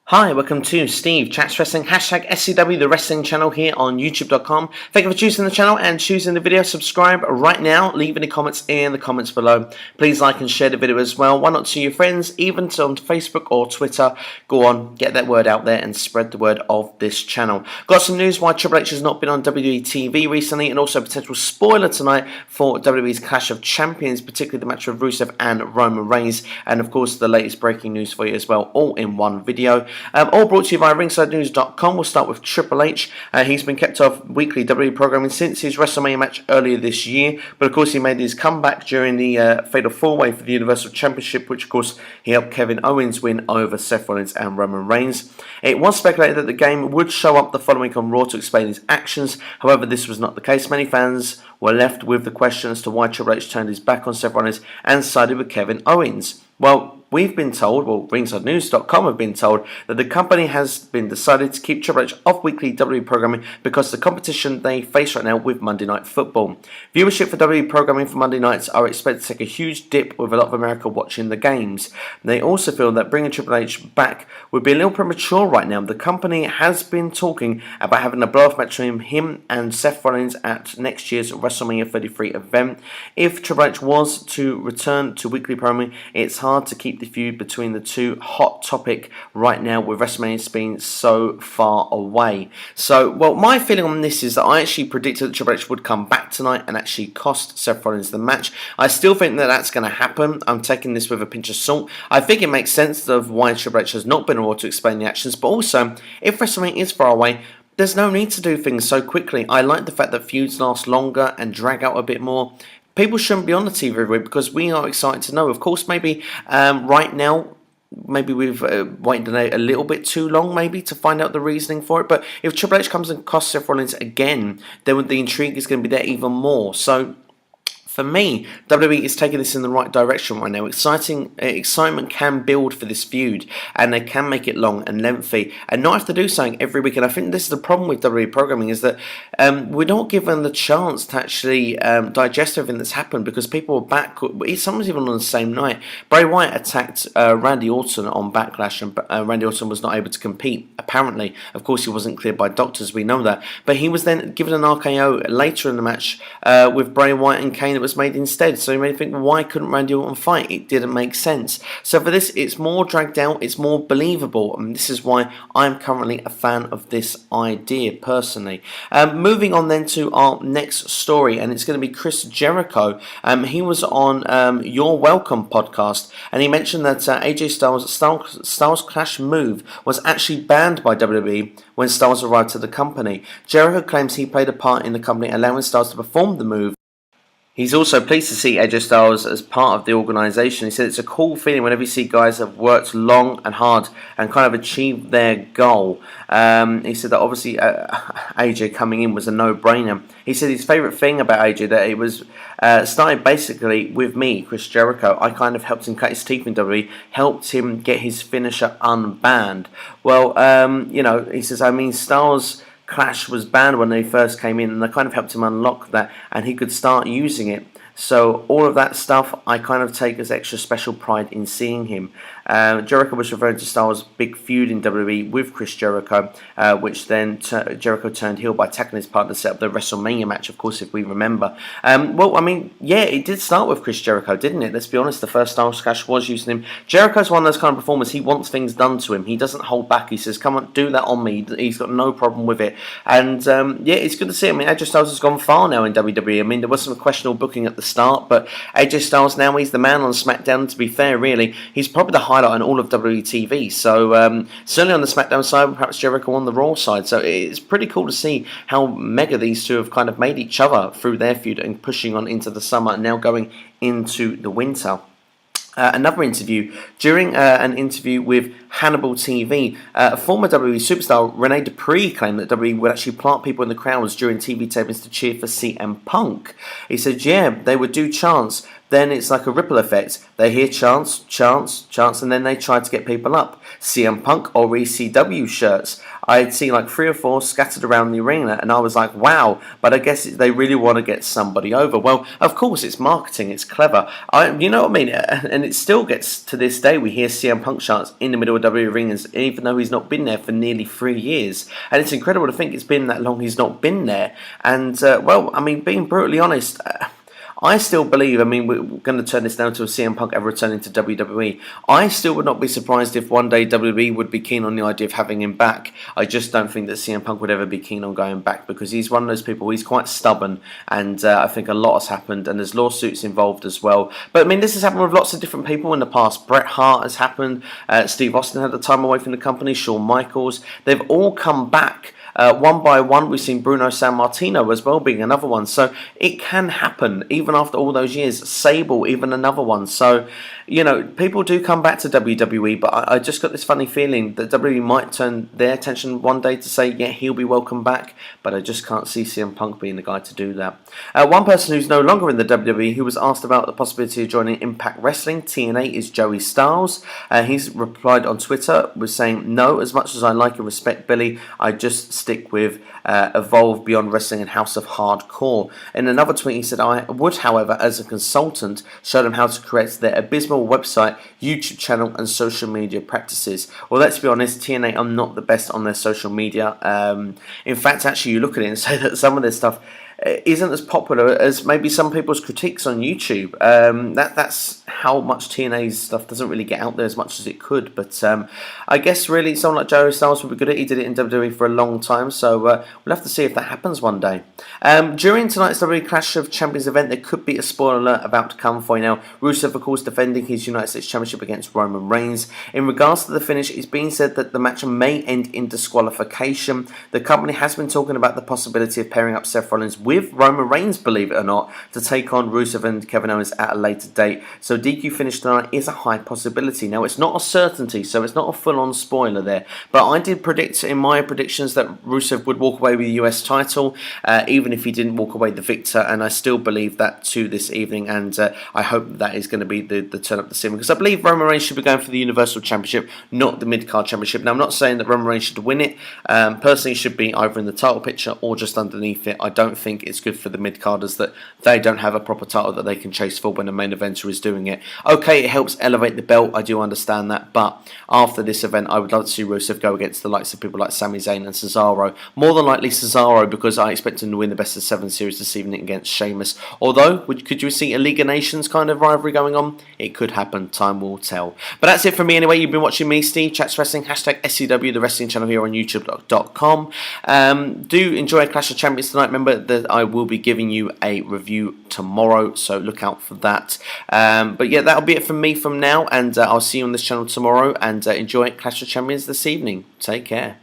Hi, welcome to Steve Chats Wrestling, hashtag SCW, the wrestling channel here on YouTube.com. Thank you for choosing the channel and choosing the video. Subscribe right now. Leave any comments in the comments below. Please like and share the video as well. Why not to your friends, even on Facebook or Twitter? Go on, get that word out there and spread the word of this channel. Got some news why Triple H has not been on WWE TV recently, and also a potential spoiler tonight for WWE's Clash of Champions, particularly the match with Rusev and Roman Reigns, and of course the latest breaking news for you as well, all in one video. All brought to you by ringsidenews.com. We'll start with Triple H. He's been kept off weekly WWE programming since his WrestleMania match earlier this year, but of course he made his comeback during the Fatal 4-Way for the Universal Championship, which of course he helped Kevin Owens win over Seth Rollins and Roman Reigns. It was speculated that the game would show up the following week on Raw to explain his actions. However, this was not the case. Many fans were left with the question as to why Triple H turned his back on Seth Rollins and sided with Kevin Owens. Well, we've been told, ringsidenews.com have been told, that the company has been decided to keep Triple H off weekly WWE programming because of the competition they face right now with Monday Night Football. Viewership for WWE programming for Monday nights are expected to take a huge dip with a lot of America watching the games. They also feel that bringing Triple H back would be a little premature right now. The company has been talking about having a blow-off match between him and Seth Rollins at next year's WrestleMania 33 event. If Triple H was to return to weekly programming, it's hard to keep the feud between the two hot topic right now with WrestleMania being so far away. So, well, my feeling on this is that I actually predicted that Triple H would come back tonight and actually cost Seth Rollins the match. I still think that that's going to happen. I'm taking this with a pinch of salt. I think it makes sense of why Triple H has not been on Raw to explain the actions, but also, if WrestleMania is far away, there's no need to do things so quickly. I like the fact that feuds last longer and drag out a bit more. People shouldn't be on the TV every week because we are excited to know. Of course, maybe right now, maybe we've waited a little bit too long, maybe, to find out the reasoning for it. But if Triple H comes and costs Seth Rollins again, then the intrigue is going to be there even more. So, for me, WWE is taking this in the right direction right now. Excitement can build for this feud, and they can make it long and lengthy, and not have to do something every week. And I think this is the problem with WWE programming, is that we're not given the chance to actually digest everything that's happened, because people are back. Sometimes even on the same night. Bray Wyatt attacked Randy Orton on Backlash, and Randy Orton was not able to compete, apparently. Of course, he wasn't cleared by doctors, we know that. But he was then given an RKO later in the match with Bray Wyatt and Kane was made instead. So you may think, why couldn't Randy Orton fight? It didn't make sense. So for this, it's more dragged out, it's more believable, and this is why I'm currently a fan of this idea personally. Moving on then to our next story, and it's going to be Chris Jericho. He was on Your Welcome podcast, and he mentioned that AJ Styles' Clash move was actually banned by WWE when Styles arrived to the company. Jericho claims he played a part in the company allowing Styles to perform the move. He's also pleased to see AJ Styles as part of the organisation. He said it's a cool feeling whenever you see guys have worked long and hard and kind of achieved their goal. He said that obviously AJ coming in was a no-brainer. He said his favourite thing about AJ, that it was started basically with me, Chris Jericho. I kind of helped him cut his teeth in WWE, helped him get his finisher unbanned. Well, he says, I mean, Styles' Clash was banned when they first came in, and I kind of helped him unlock that, and he could start using it. So all of that stuff I kind of take as extra special pride in seeing him. Jericho was referring to Styles' big feud in WWE with Chris Jericho, which then Jericho turned heel by attacking his partner to set up the WrestleMania match, of course, if we remember. Well, I mean, yeah, it did start with Chris Jericho, didn't it? Let's be honest, the first Styles Clash was using him. Jericho's one of those kind of performers, he wants things done to him. He doesn't hold back. He says, come on, do that on me. He's got no problem with it. And, yeah, it's good to see. I mean, AJ Styles has gone far now in WWE. I mean, there was some questionable booking at the start, but AJ Styles now, he's the man on SmackDown. To be fair, really, he's probably the highlight on all of WWE TV. So certainly on the SmackDown side, perhaps Jericho on the Raw side. So it's pretty cool to see how mega these two have kind of made each other through their feud and pushing on into the summer and now going into the winter. Another interview. During an interview with Hannibal TV, former WWE superstar Rene Dupree claimed that WWE would actually plant people in the crowds during TV tapings to cheer for CM Punk. He said, yeah, they would do chants. then it's like a ripple effect. They hear chants, chants, chants, and then they try to get people up. CM Punk or ECW shirts. I'd seen like 3 or 4 scattered around the arena, and I was like, wow, but I guess they really want to get somebody over. Well, of course, it's marketing, it's clever. You know what I mean? And it still gets, to this day, we hear CM Punk chants in the middle of WWE ring, even though he's not been there for nearly 3 years. And it's incredible to think it's been that long he's not been there. And, well, I mean, being brutally honest, I still believe, I mean, we're going to turn this down to a CM Punk ever returning to WWE. I still would not be surprised if one day WWE would be keen on the idea of having him back. I just don't think that CM Punk would ever be keen on going back, because he's one of those people, he's quite stubborn, and I think a lot has happened, and there's lawsuits involved as well. But I mean, this has happened with lots of different people in the past. Bret Hart has happened, Steve Austin had a time away from the company, Shawn Michaels. They've all come back. One by one, we've seen Bruno Sammartino as well being another one. So it can happen even after all those years. Sable, even another one. So, you know, people do come back to WWE, but I just got this funny feeling that WWE might turn their attention one day to say, yeah, he'll be welcome back. But I just can't see CM Punk being the guy to do that. One person who's no longer in the WWE who was asked about the possibility of joining Impact Wrestling, TNA, is Joey Styles. He's replied on Twitter with saying, no, as much as I like and respect Billy, I just stick with Evolve, Beyond Wrestling, and House of Hardcore. In another tweet, he said, I would, however, as a consultant, show them how to create their abysmal website, YouTube channel, and social media practices. Well, let's be honest, TNA are not the best on their social media. In fact, actually, you look at it and say that some of their stuff isn't as popular as maybe some people's critiques on YouTube. That's how much TNA's stuff doesn't really get out there as much as it could. But I guess really someone like Joey Styles would be good at it. He did it in WWE for a long time, so we'll have to see if that happens one day. During tonight's WWE Clash of Champions event, there could be a spoiler alert about to come for you now. Rusev, of course, defending his United States Championship against Roman Reigns. In regards to the finish, it's been said that the match may end in disqualification. The company has been talking about the possibility of pairing up Seth Rollins with Roman Reigns, believe it or not, to take on Rusev and Kevin Owens at a later date. So DQ finish tonight is a high possibility. Now, it's not a certainty, so it's not a full-on spoiler there. But I did predict in my predictions that Rusev would walk away with the US title, even if he didn't walk away the victor, and I still believe that to this evening, and I hope that is going to be the turn up this evening, because I believe Roman Reigns should be going for the Universal Championship, not the mid-card championship. Now, I'm not saying that Roman Reigns should win it. Personally, it should be either in the title picture or just underneath it. I don't think it's good for the mid-carders that they don't have a proper title that they can chase for when the main eventer is doing it. Okay, it helps elevate the belt, I do understand that, but after this event, I would love to see Rusev go against the likes of people like Sami Zayn and Cesaro. More than likely Cesaro, because I expect him to win the Best of 7 series this evening against Sheamus. Although, could you see a League of Nations kind of rivalry going on? It could happen, time will tell. But that's it from me anyway. You've been watching me, Steve, Chats Wrestling, hashtag SCW, the wrestling channel here on YouTube.com. Do enjoy Clash of Champions tonight. Remember that I will be giving you a review tomorrow, so look out for that. But yeah, that'll be it from me from now, and I'll see you on this channel tomorrow, and enjoy Clash of Champions this evening. Take care.